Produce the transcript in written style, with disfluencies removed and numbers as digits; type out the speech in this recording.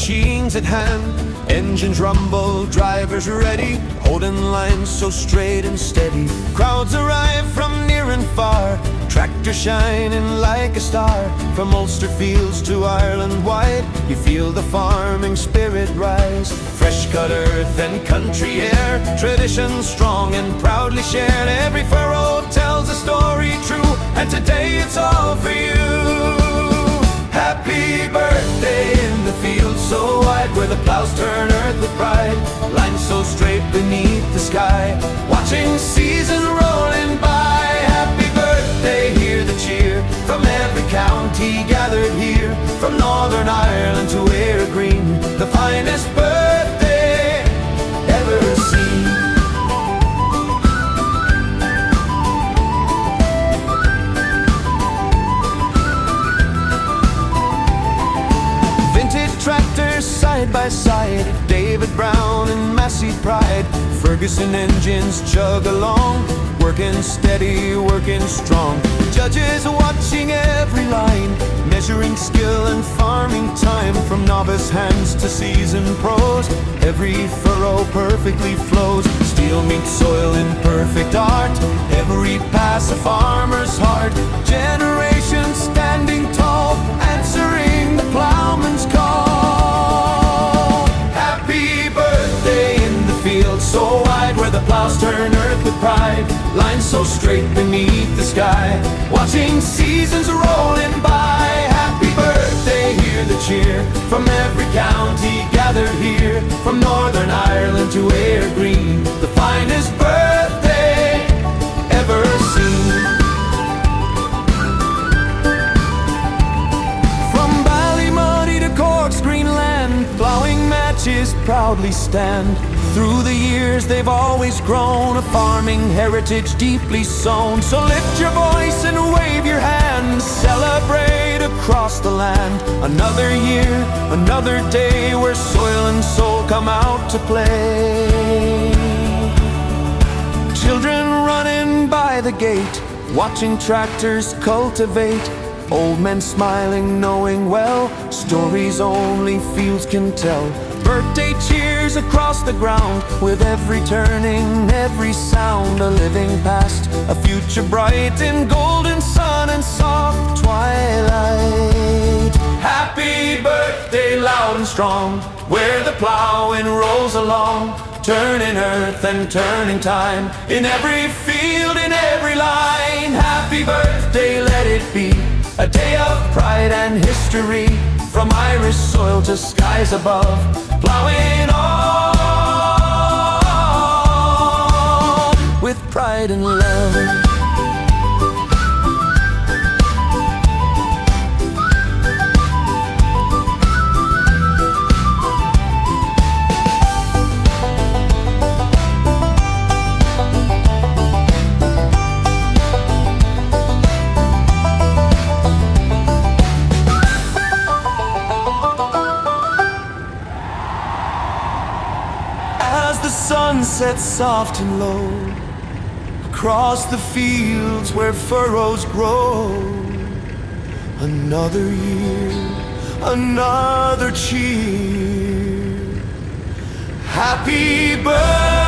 machines at hand. Engines rumble, drivers ready, holding lines so straight and steady. Crowds arrive from near and far, tractor shining like a star. From Ulster fields to Ireland wide, you feel the farming spirit rise. Fresh cut earth and country air, tradition strong and proudly shared. Every furrow tells a story true, and today it's all for you. Happy birthday in the field so wide, where the plows turn earth with pride. Lines so straight beneath the sky, watching season rolling by. Happy birthday, hear the cheer from every county gathered here. From Northern Ireland to Ayr Green, the finest birthday ever seen. Tractors side by side, David Brown and Massey Pride. Ferguson engines chug along, working steady, working strong. Judges watching every line, measuring skill and farming time. From novice hands to seasoned pros, every furrow perfectly flows. Steel meets soil in perfect art, every pass a farmer's heart. Generations standing tall, answering the plowman's call. Happy birthday in the field so wide, where the plows turn earth with pride. Lines so straight beneath the sky, watching seasons rolling by. Happy birthday, hear the cheer from every county gathered here. From Northern Ireland to Ayr Green, the finest birthday ever seen. Greenland, ploughing matches proudly stand. Through the years they've always grown, a farming heritage deeply sown. So lift your voice and wave your hand, celebrate across the land. Another year, another day, where soil and soul come out to play. Children running by the gate, watching tractors cultivate. Old men smiling, knowing well, stories only fields can tell. Birthday cheers across the ground, with every turning, every sound. A living past, a future bright in golden sun and soft twilight. Happy birthday loud and strong, where the ploughing rolls along. Turning earth and turning time, in every field, in every line. Happy birthday, let it be a day of pride and history. From Irish soil to skies above, ploughing on with pride and love. The sun sets soft and low across the fields where furrows grow. Another year, another cheer. Happy birthday.